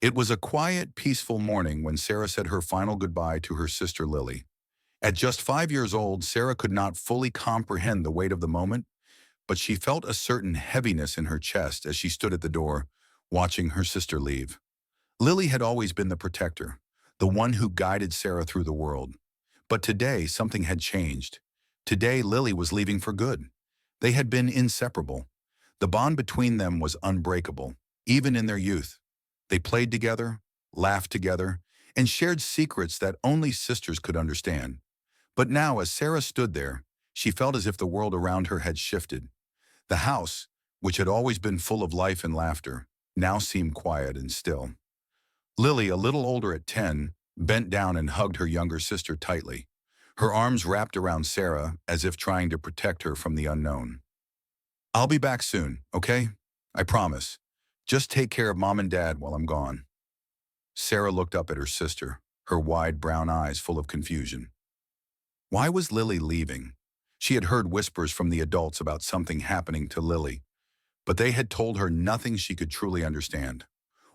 It was a quiet, peaceful morning when Sarah said her final goodbye to her sister Lily. At just 5 years old, Sarah could not fully comprehend the weight of the moment, but she felt a certain heaviness in her chest as she stood at the door, watching her sister leave. Lily had always been the protector, the one who guided Sarah through the world. But today, something had changed. Today, Lily was leaving for good. They had been inseparable. The bond between them was unbreakable, even in their youth. They played together, laughed together, and shared secrets that only sisters could understand. But now, as Sarah stood there, she felt as if the world around her had shifted. The house, which had always been full of life and laughter, now seemed quiet and still. Lily, a little older at 10, bent down and hugged her younger sister tightly, her arms wrapped around Sarah as if trying to protect her from the unknown. "I'll be back soon, okay? I promise. Just take care of Mom and Dad while I'm gone." Sarah looked up at her sister, her wide brown eyes full of confusion. Why was Lily leaving? She had heard whispers from the adults about something happening to Lily, but they had told her nothing she could truly understand.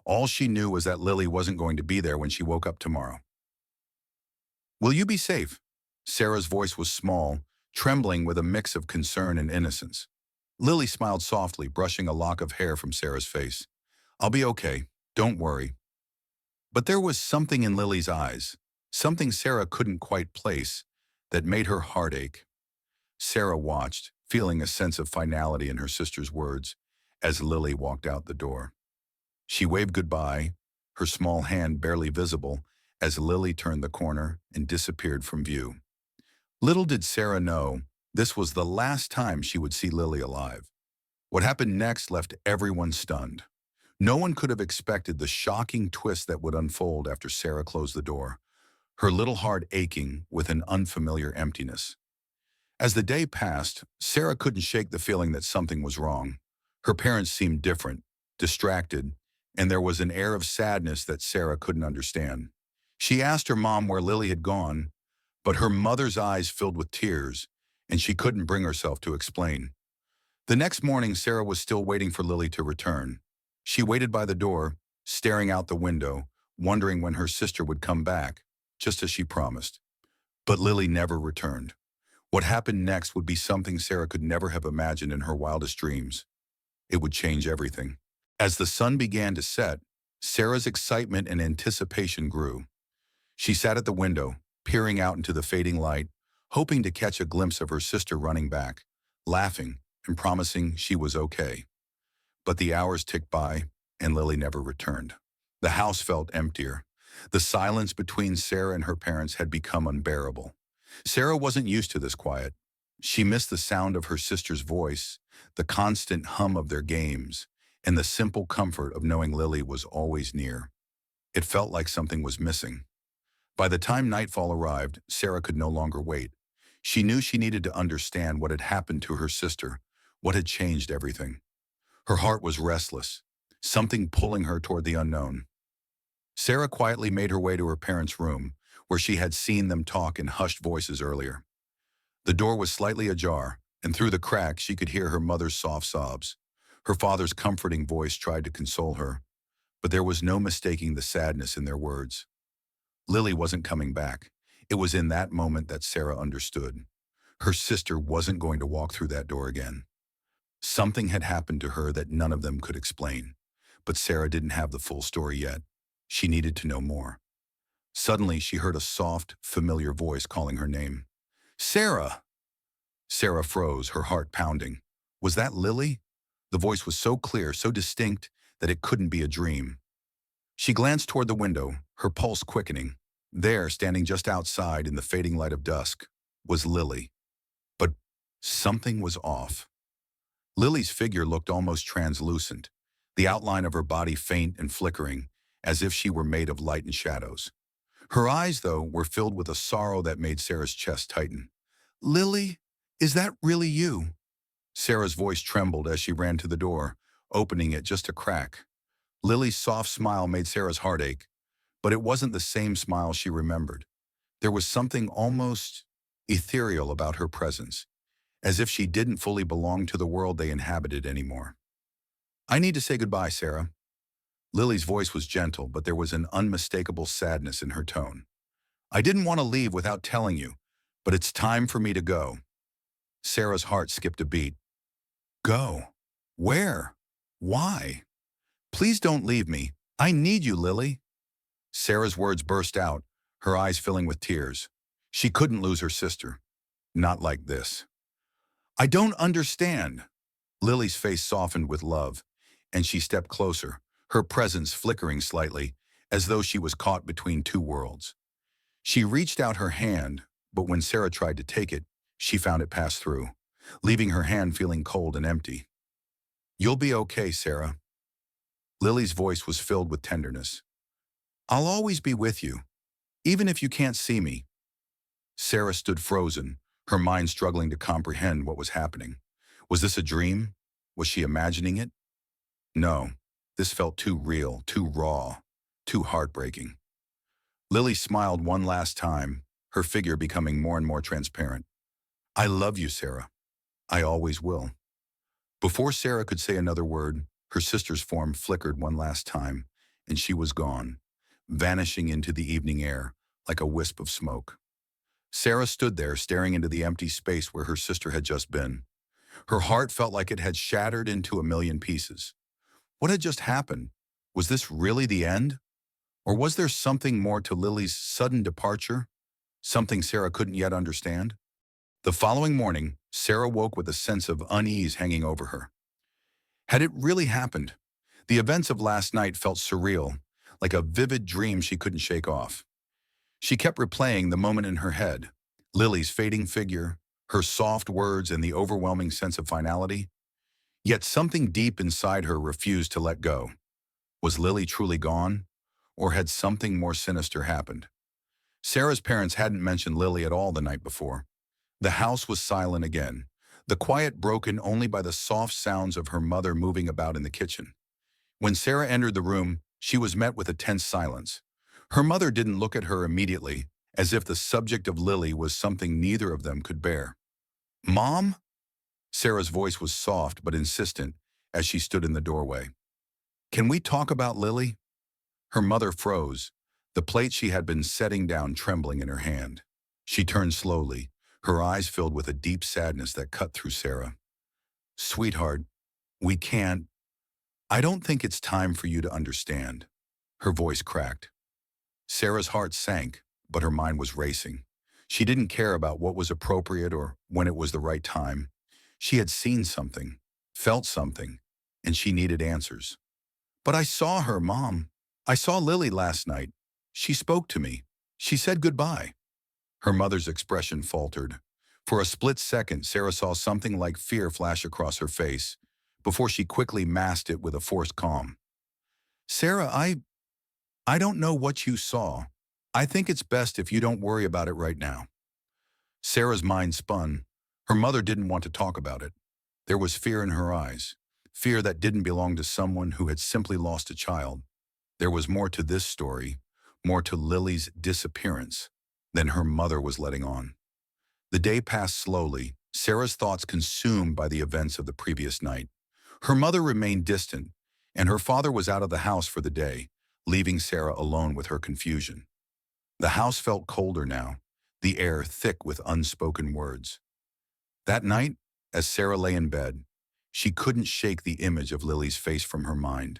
All she knew was that Lily wasn't going to be there when she woke up tomorrow. "Will you be safe?" Sarah's voice was small, trembling with a mix of concern and innocence. Lily smiled softly, brushing a lock of hair from Sarah's face. "I'll be okay. Don't worry." But there was something in Lily's eyes, something Sarah couldn't quite place, that made her heart ache. Sarah watched, feeling a sense of finality in her sister's words, as Lily walked out the door. She waved goodbye, her small hand barely visible, as Lily turned the corner and disappeared from view. Little did Sarah know, this was the last time she would see Lily alive. What happened next left everyone stunned. No one could have expected the shocking twist that would unfold after Sarah closed the door, her little heart aching with an unfamiliar emptiness. As the day passed, Sarah couldn't shake the feeling that something was wrong. Her parents seemed different, distracted, and there was an air of sadness that Sarah couldn't understand. She asked her mom where Lily had gone, but her mother's eyes filled with tears, and she couldn't bring herself to explain. The next morning, Sarah was still waiting for Lily to return. She waited by the door, staring out the window, wondering when her sister would come back, just as she promised. But Lily never returned. What happened next would be something Sarah could never have imagined in her wildest dreams. It would change everything. As the sun began to set, Sarah's excitement and anticipation grew. She sat at the window, peering out into the fading light, hoping to catch a glimpse of her sister running back, laughing and promising she was okay. But the hours ticked by, and Lily never returned. The house felt emptier. The silence between Sarah and her parents had become unbearable. Sarah wasn't used to this quiet. She missed the sound of her sister's voice, the constant hum of their games, and the simple comfort of knowing Lily was always near. It felt like something was missing. By the time nightfall arrived, Sarah could no longer wait. She knew she needed to understand what had happened to her sister, what had changed everything. Her heart was restless, something pulling her toward the unknown. Sarah quietly made her way to her parents' room, where she had seen them talk in hushed voices earlier. The door was slightly ajar, and through the crack she could hear her mother's soft sobs. Her father's comforting voice tried to console her, but there was no mistaking the sadness in their words. Lily wasn't coming back. It was in that moment that Sarah understood. Her sister wasn't going to walk through that door again. Something had happened to her that none of them could explain, but Sarah didn't have the full story yet. She needed to know more. Suddenly, she heard a soft, familiar voice calling her name. "Sarah!" Sarah froze, her heart pounding. Was that Lily? The voice was so clear, so distinct, that it couldn't be a dream. She glanced toward the window, her pulse quickening. There, standing just outside in the fading light of dusk, was Lily. But something was off. Lily's figure looked almost translucent, the outline of her body faint and flickering, as if she were made of light and shadows. Her eyes, though, were filled with a sorrow that made Sarah's chest tighten. "Lily, is that really you?" Sarah's voice trembled as she ran to the door, opening it just a crack. Lily's soft smile made Sarah's heart ache, but it wasn't the same smile she remembered. There was something almost ethereal about her presence, as if she didn't fully belong to the world they inhabited anymore. "I need to say goodbye, Sarah." Lily's voice was gentle, but there was an unmistakable sadness in her tone. I didn't want to leave without telling you, but it's time for me to go. Sarah's heart skipped a beat. Go? Where? Why? Please don't leave me. I need you, Lily. Sarah's words burst out, her eyes filling with tears. She couldn't lose her sister. Not like this. I don't understand. Lily's face softened with love, and she stepped closer, her presence flickering slightly, as though she was caught between two worlds. She reached out her hand, but when Sarah tried to take it, she found it pass through, leaving her hand feeling cold and empty. You'll be okay, Sarah. Lily's voice was filled with tenderness. I'll always be with you, even if you can't see me. Sarah stood frozen, her mind struggling to comprehend what was happening. Was this a dream? Was she imagining it? No, this felt too real, too raw, too heartbreaking. Lily smiled one last time, her figure becoming more and more transparent. I love you, Sarah. I always will. Before Sarah could say another word, her sister's form flickered one last time, and she was gone, vanishing into the evening air like a wisp of smoke. Sarah stood there staring into the empty space where her sister had just been. Her heart felt like it had shattered into a million pieces. What had just happened? Was this really the end? Or was there something more to Lily's sudden departure? Something Sarah couldn't yet understand? The following morning, Sarah woke with a sense of unease hanging over her. Had it really happened? The events of last night felt surreal, like a vivid dream she couldn't shake off. She kept replaying the moment in her head, Lily's fading figure, her soft words, and the overwhelming sense of finality. Yet something deep inside her refused to let go. Was Lily truly gone? Or had something more sinister happened? Sarah's parents hadn't mentioned Lily at all the night before. The house was silent again, the quiet broken only by the soft sounds of her mother moving about in the kitchen. When Sarah entered the room, she was met with a tense silence. Her mother didn't look at her immediately, as if the subject of Lily was something neither of them could bear. Mom? Sarah's voice was soft but insistent as she stood in the doorway. Can we talk about Lily? Her mother froze, the plate she had been setting down trembling in her hand. She turned slowly, her eyes filled with a deep sadness that cut through Sarah. Sweetheart, we can't. I don't think it's time for you to understand. Her voice cracked. Sarah's heart sank, but her mind was racing. She didn't care about what was appropriate or when it was the right time. She had seen something, felt something, and she needed answers. But I saw her, Mom. I saw Lily last night. She spoke to me. She said goodbye. Her mother's expression faltered. For a split second, Sarah saw something like fear flash across her face, before she quickly masked it with a forced calm. Sarah, I don't know what you saw. I think it's best if you don't worry about it right now. Sarah's mind spun. Her mother didn't want to talk about it. There was fear in her eyes, fear that didn't belong to someone who had simply lost a child. There was more to this story, more to Lily's disappearance, than her mother was letting on. The day passed slowly, Sarah's thoughts consumed by the events of the previous night. Her mother remained distant, and her father was out of the house for the day, leaving Sarah alone with her confusion. The house felt colder now, the air thick with unspoken words. That night, as Sarah lay in bed, she couldn't shake the image of Lily's face from her mind.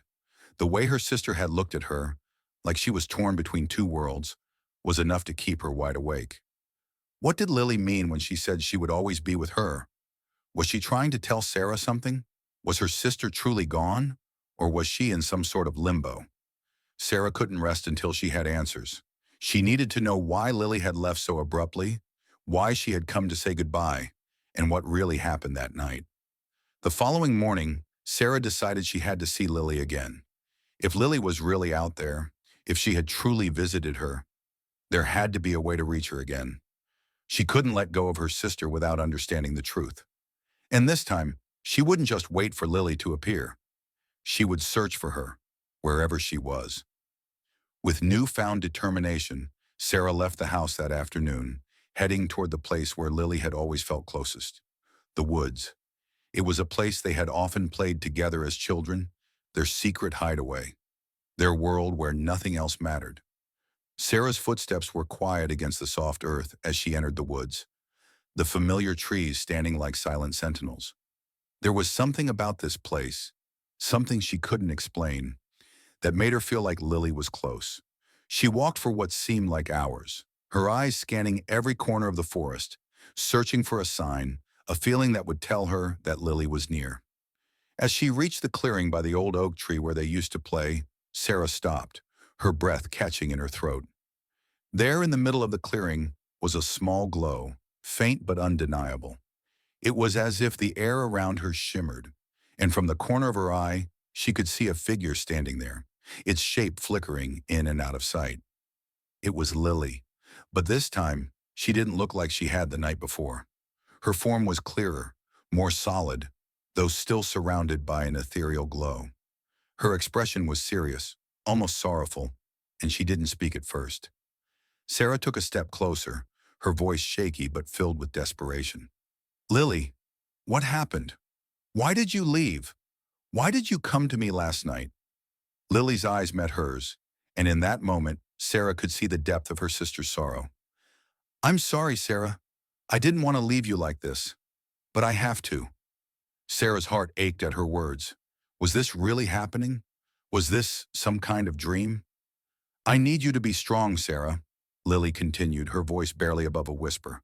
The way her sister had looked at her, like she was torn between two worlds, was enough to keep her wide awake. What did Lily mean when she said she would always be with her? Was she trying to tell Sarah something? Was her sister truly gone? Or was she in some sort of limbo? Sarah couldn't rest until she had answers. She needed to know why Lily had left so abruptly, why she had come to say goodbye, and what really happened that night. The following morning, Sarah decided she had to see Lily again. If Lily was really out there, if she had truly visited her, there had to be a way to reach her again. She couldn't let go of her sister without understanding the truth. And this time, she wouldn't just wait for Lily to appear. She would search for her, wherever she was. With newfound determination, Sarah left the house that afternoon, heading toward the place where Lily had always felt closest, the woods. It was a place they had often played together as children, their secret hideaway. their world where nothing else mattered. Sarah's footsteps were quiet against the soft earth as she entered the woods, the familiar trees standing like silent sentinels. There was something about this place, something she couldn't explain, that made her feel like Lily was close. She walked for what seemed like hours, her eyes scanning every corner of the forest, searching for a sign, a feeling that would tell her that Lily was near. As she reached the clearing by the old oak tree where they used to play, Sarah stopped, her breath catching in her throat. There in the middle of the clearing was a small glow, faint but undeniable. It was as if the air around her shimmered, and from the corner of her eye, she could see a figure standing there, its shape flickering in and out of sight. It was Lily, but this time, she didn't look like she had the night before. Her form was clearer, more solid, though still surrounded by an ethereal glow. Her expression was serious, almost sorrowful, and she didn't speak at first. Sarah took a step closer, her voice shaky but filled with desperation. Lily, what happened? Why did you leave? Why did you come to me last night? Lily's eyes met hers, and in that moment, Sarah could see the depth of her sister's sorrow. I'm sorry, Sarah. I didn't want to leave you like this, but I have to. Sarah's heart ached at her words. Was this really happening? Was this some kind of dream? I need you to be strong, Sarah, Lily continued, her voice barely above a whisper.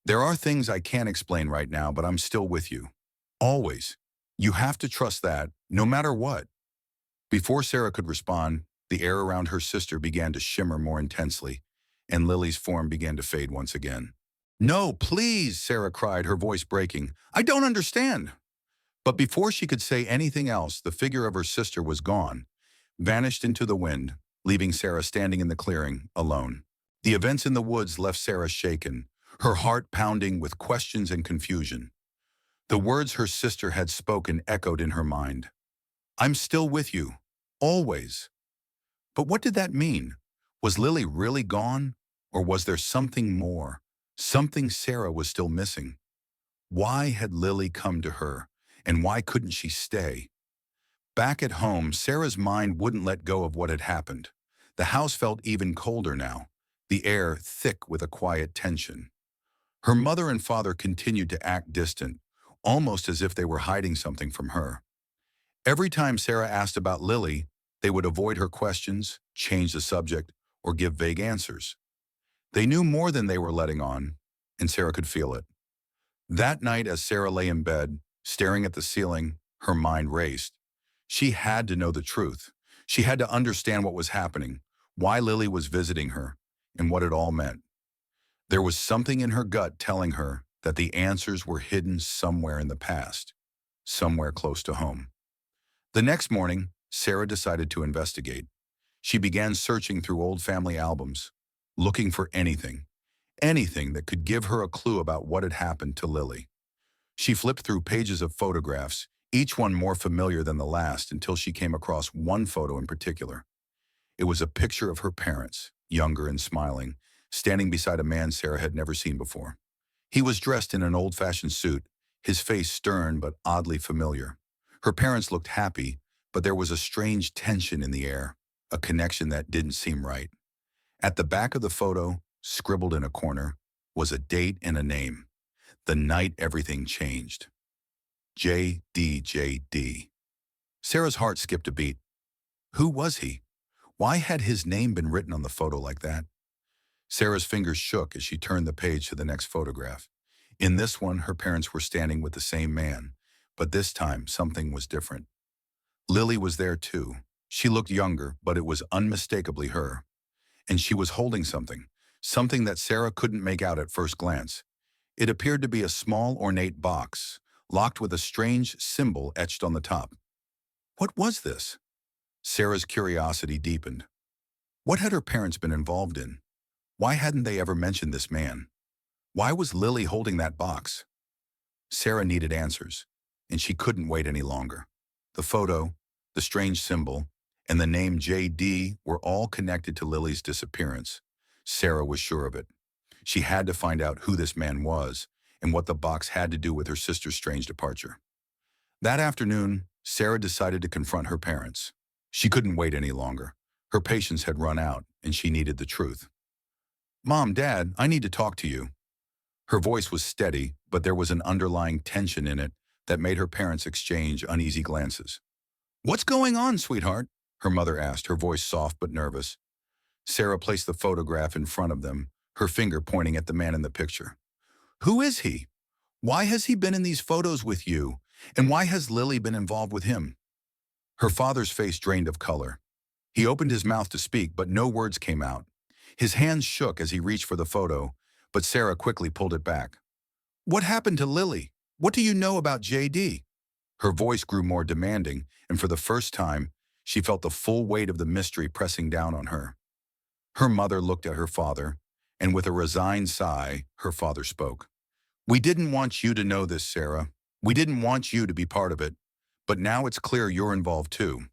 There are things I can't explain right now, but I'm still with you. Always. You have to trust that, no matter what. Before Sarah could respond, the air around her sister began to shimmer more intensely, and Lily's form began to fade once again. No, please, Sarah cried, her voice breaking. I don't understand. But before she could say anything else, the figure of her sister was gone, vanished into the wind, leaving Sarah standing in the clearing, alone. The events in the woods left Sarah shaken, her heart pounding with questions and confusion. The words her sister had spoken echoed in her mind. I'm still with you, always. But what did that mean? Was Lily really gone? Or was there something more? Something Sarah was still missing? Why had Lily come to her? And why couldn't she stay? Back at home, Sarah's mind wouldn't let go of what had happened. The house felt even colder now, the air thick with a quiet tension. Her mother and father continued to act distant, almost as if they were hiding something from her. Every time Sarah asked about Lily, they would avoid her questions, change the subject, or give vague answers. They knew more than they were letting on, and Sarah could feel it. That night, as Sarah lay in bed, staring at the ceiling, her mind raced. She had to know the truth. She had to understand what was happening, why Lily was visiting her, and what it all meant. There was something in her gut telling her that the answers were hidden somewhere in the past, somewhere close to home. The next morning, Sarah decided to investigate. She began searching through old family albums, looking for anything that could give her a clue about what had happened to Lily. She flipped through pages of photographs, each one more familiar than the last, until she came across one photo in particular. It was a picture of her parents, younger and smiling, standing beside a man Sarah had never seen before. He was dressed in an old-fashioned suit, his face stern but oddly familiar. Her parents looked happy, but there was a strange tension in the air, a connection that didn't seem right. At the back of the photo, scribbled in a corner, was a date and a name. The night everything changed. J.D. Sarah's heart skipped a beat. Who was he? Why had his name been written on the photo like that? Sarah's fingers shook as she turned the page to the next photograph. In this one, her parents were standing with the same man, but this time something was different. Lily was there too. She looked younger, but it was unmistakably her. And she was holding something that Sarah couldn't make out at first glance. It appeared to be a small, ornate box, locked with a strange symbol etched on the top. What was this? Sarah's curiosity deepened. What had her parents been involved in? Why hadn't they ever mentioned this man? Why was Lily holding that box? Sarah needed answers, and she couldn't wait any longer. The photo, the strange symbol, and the name J.D. were all connected to Lily's disappearance. Sarah was sure of it. She had to find out who this man was and what the box had to do with her sister's strange departure. That afternoon, Sarah decided to confront her parents. She couldn't wait any longer. Her patience had run out, and she needed the truth. "Mom, Dad, I need to talk to you." Her voice was steady, but there was an underlying tension in it that made her parents exchange uneasy glances. "What's going on, sweetheart?" her mother asked, her voice soft but nervous. Sarah placed the photograph in front of them, her finger pointing at the man in the picture. "Who is he? Why has he been in these photos with you? And why has Lily been involved with him?" Her father's face drained of color. He opened his mouth to speak, but no words came out. His hands shook as he reached for the photo, but Sarah quickly pulled it back. "What happened to Lily? What do you know about JD?" Her voice grew more demanding, and for the first time, she felt the full weight of the mystery pressing down on her. Her mother looked at her father, and with a resigned sigh, her father spoke. "We didn't want you to know this, Sarah. We didn't want you to be part of it. But now it's clear you're involved too."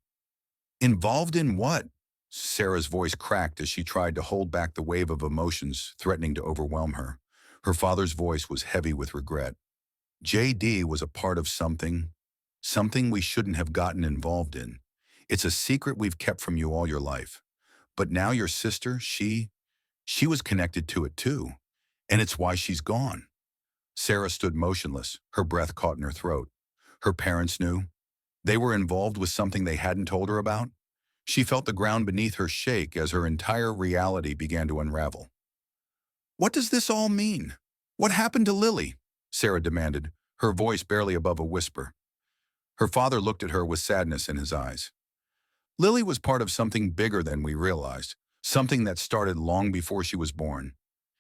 "Involved in what?" Sarah's voice cracked as she tried to hold back the wave of emotions threatening to overwhelm her. Her father's voice was heavy with regret. "JD was a part of something we shouldn't have gotten involved in. It's a secret we've kept from you all your life. But now your sister, she was connected to it too. And it's why she's gone." Sarah stood motionless, her breath caught in her throat. Her parents knew. They were involved with something they hadn't told her about. She felt the ground beneath her shake as her entire reality began to unravel. "What does this all mean? What happened to Lily?" Sarah demanded, her voice barely above a whisper. Her father looked at her with sadness in his eyes. "Lily was part of something bigger than we realized, something that started long before she was born.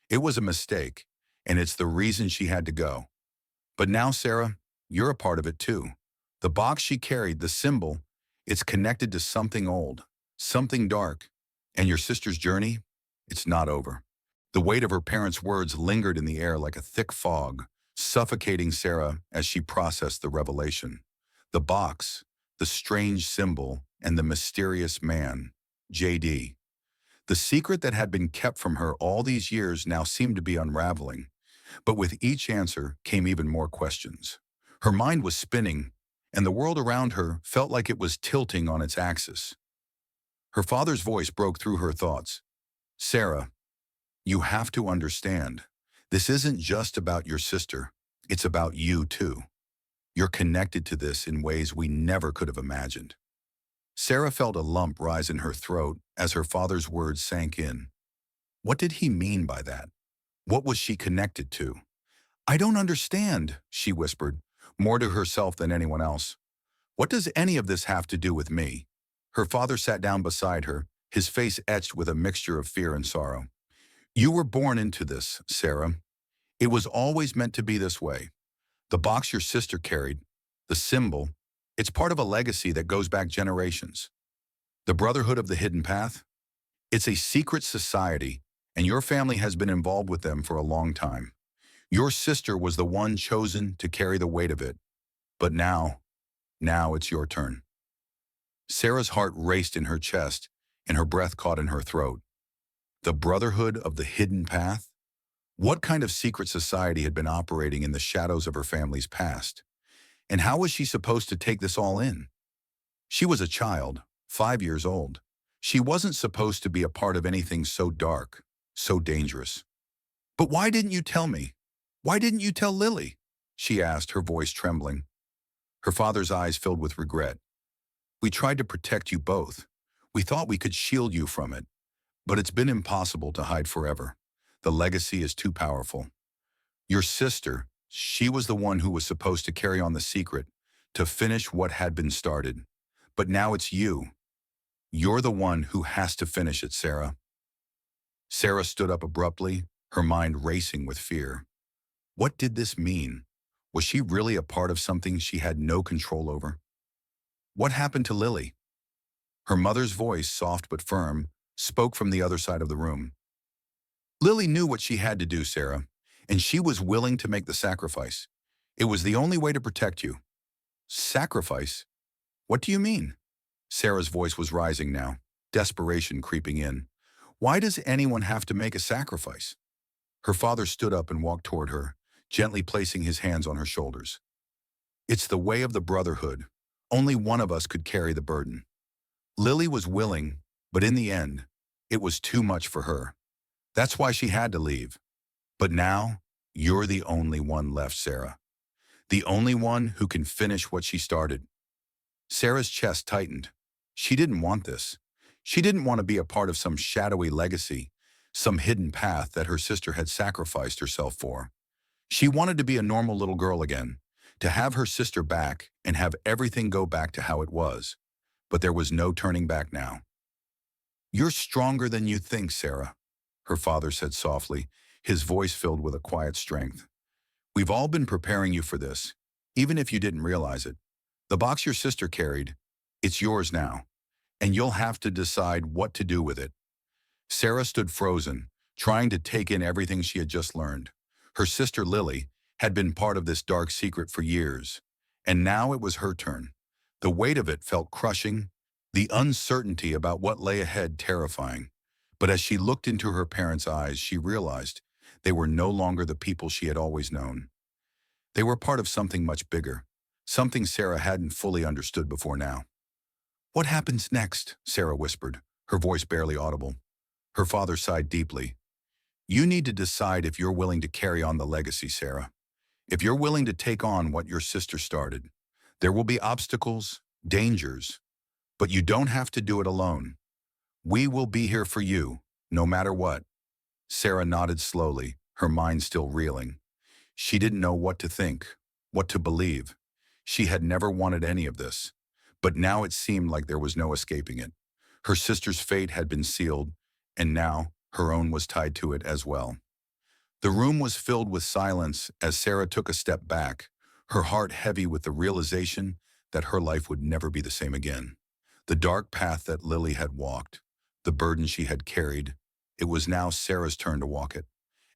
It was a mistake, and it's the reason she had to go. But now, Sarah, you're a part of it too. The box she carried, the symbol, it's connected to something old, something dark. And your sister's journey, it's not over." The weight of her parents' words lingered in the air like a thick fog, suffocating Sarah as she processed the revelation. The box, the strange symbol, and the mysterious man, JD. The secret that had been kept from her all these years now seemed to be unraveling. But with each answer came even more questions. Her mind was spinning, and the world around her felt like it was tilting on its axis. Her father's voice broke through her thoughts. "Sarah, you have to understand. This isn't just about your sister. It's about you too. You're connected to this in ways we never could have imagined." Sarah felt a lump rise in her throat as her father's words sank in. What did he mean by that? What was she connected to? "I don't understand," she whispered, more to herself than anyone else. "What does any of this have to do with me?" Her father sat down beside her, his face etched with a mixture of fear and sorrow. "You were born into this, Sarah. It was always meant to be this way. The box your sister carried, the symbol, it's part of a legacy that goes back generations. The Brotherhood of the Hidden Path? It's a secret society, and your family has been involved with them for a long time. Your sister was the one chosen to carry the weight of it. But now it's your turn." Sarah's heart raced in her chest, and her breath caught in her throat. The Brotherhood of the Hidden Path? What kind of secret society had been operating in the shadows of her family's past? And how was she supposed to take this all in? She was a child, 5 years old. She wasn't supposed to be a part of anything so dark, so dangerous. "But why didn't you tell me? Why didn't you tell Lily?" she asked, her voice trembling. Her father's eyes filled with regret. "We tried to protect you both. We thought we could shield you from it. But it's been impossible to hide forever. The legacy is too powerful. Your sister, she was the one who was supposed to carry on the secret, to finish what had been started. But now it's you. You're the one who has to finish it, Sarah." Sarah stood up abruptly, her mind racing with fear. What did this mean? Was she really a part of something she had no control over? What happened to Lily? Her mother's voice, soft but firm, spoke from the other side of the room. "Lily knew what she had to do, Sarah, and she was willing to make the sacrifice. It was the only way to protect you." "Sacrifice? What do you mean?" Sarah's voice was rising now, desperation creeping in. "Why does anyone have to make a sacrifice?" Her father stood up and walked toward her, gently placing his hands on her shoulders. "It's the way of the Brotherhood. Only one of us could carry the burden. Lily was willing, but in the end, it was too much for her. That's why she had to leave. But now, you're the only one left, Sarah. The only one who can finish what she started. Sarah's chest tightened. She didn't want this. She didn't want to be a part of some shadowy legacy, some hidden path that her sister had sacrificed herself for. She wanted to be a normal little girl again, to have her sister back and have everything go back to how it was. But there was no turning back now. "You're stronger than you think, Sarah," her father said softly, his voice filled with a quiet strength. "We've all been preparing you for this, even if you didn't realize it. The box your sister carried, it's yours now, and you'll have to decide what to do with it." Sarah stood frozen, trying to take in everything she had just learned. Her sister Lily had been part of this dark secret for years, and now it was her turn. The weight of it felt crushing, the uncertainty about what lay ahead terrifying. But as she looked into her parents' eyes, she realized they were no longer the people she had always known. They were part of something much bigger, something Sarah hadn't fully understood before now. "What happens next?" Sarah whispered, her voice barely audible. Her father sighed deeply. "You need to decide if you're willing to carry on the legacy, Sarah. If you're willing to take on what your sister started. There will be obstacles, dangers, but you don't have to do it alone. We will be here for you, no matter what." Sarah nodded slowly, her mind still reeling. She didn't know what to think, what to believe. She had never wanted any of this, but now it seemed like there was no escaping it. Her sister's fate had been sealed, and now her own was tied to it as well. The room was filled with silence as Sarah took a step back, her heart heavy with the realization that her life would never be the same again. The dark path that Lily had walked, the burden she had carried, it was now Sarah's turn to walk it.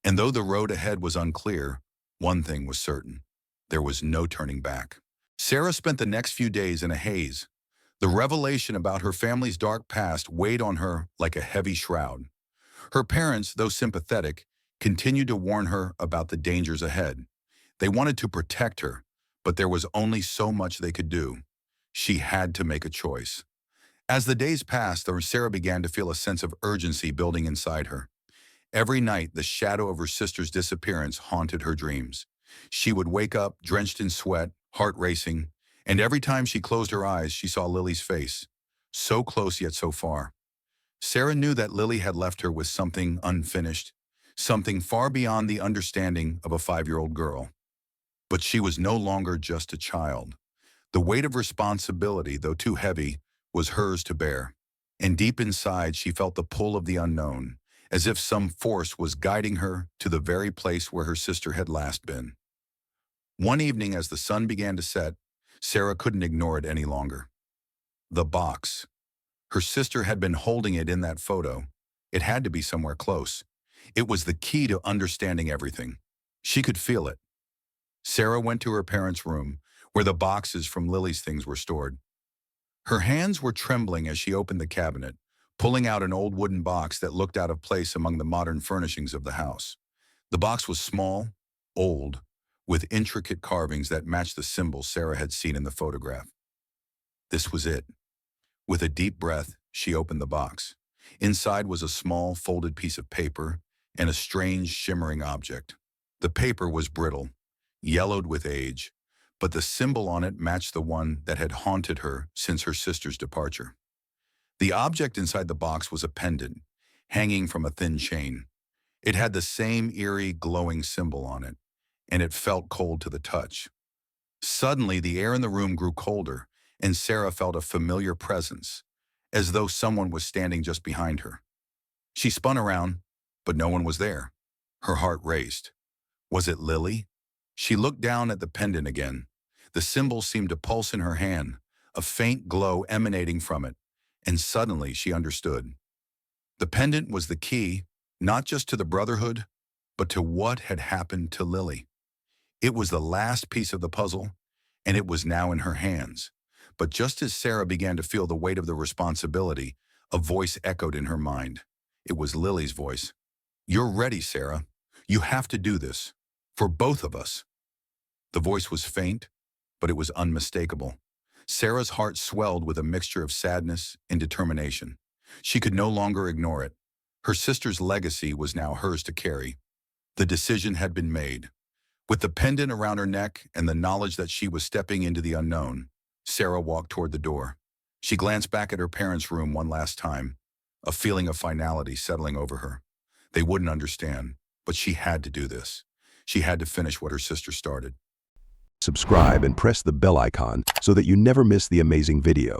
And though the road ahead was unclear, one thing was certain. There was no turning back. Sarah spent the next few days in a haze. The revelation about her family's dark past weighed on her like a heavy shroud. Her parents, though sympathetic, continued to warn her about the dangers ahead. They wanted to protect her, but there was only so much they could do. She had to make a choice. As the days passed, Sarah began to feel a sense of urgency building inside her. Every night, the shadow of her sister's disappearance haunted her dreams. She would wake up drenched in sweat, heart racing, and every time she closed her eyes, she saw Lily's face. So close yet so far. Sarah knew that Lily had left her with something unfinished, something far beyond the understanding of a 5-year-old girl. But she was no longer just a child. The weight of responsibility, though too heavy, was hers to bear. And deep inside, she felt the pull of the unknown, as if some force was guiding her to the very place where her sister had last been. One evening, as the sun began to set, Sarah couldn't ignore it any longer. The box. Her sister had been holding it in that photo. It had to be somewhere close. It was the key to understanding everything. She could feel it. Sarah went to her parents' room, where the boxes from Lily's things were stored. Her hands were trembling as she opened the cabinet, pulling out an old wooden box that looked out of place among the modern furnishings of the house. The box was small, old, with intricate carvings that matched the symbols Sarah had seen in the photograph. This was it. With a deep breath, she opened the box. Inside was a small, folded piece of paper and a strange, shimmering object. The paper was brittle, yellowed with age, but the symbol on it matched the one that had haunted her since her sister's departure. The object inside the box was a pendant, hanging from a thin chain. It had the same eerie, glowing symbol on it, and it felt cold to the touch. Suddenly, the air in the room grew colder, and Sarah felt a familiar presence, as though someone was standing just behind her. She spun around, but no one was there. Her heart raced. Was it Lily? She looked down at the pendant again. The symbol seemed to pulse in her hand, a faint glow emanating from it, and suddenly she understood. The pendant was the key, not just to the brotherhood, but to what had happened to Lily. It was the last piece of the puzzle, and it was now in her hands. But just as Sarah began to feel the weight of the responsibility, a voice echoed in her mind. It was Lily's voice. "You're ready, Sarah. You have to do this. For both of us." The voice was faint, but it was unmistakable. Sarah's heart swelled with a mixture of sadness and determination. She could no longer ignore it. Her sister's legacy was now hers to carry. The decision had been made. With the pendant around her neck and the knowledge that she was stepping into the unknown, Sarah walked toward the door. She glanced back at her parents' room one last time, a feeling of finality settling over her. They wouldn't understand, but she had to do this. She had to finish what her sister started. Subscribe and press the bell icon so that you never miss the amazing video.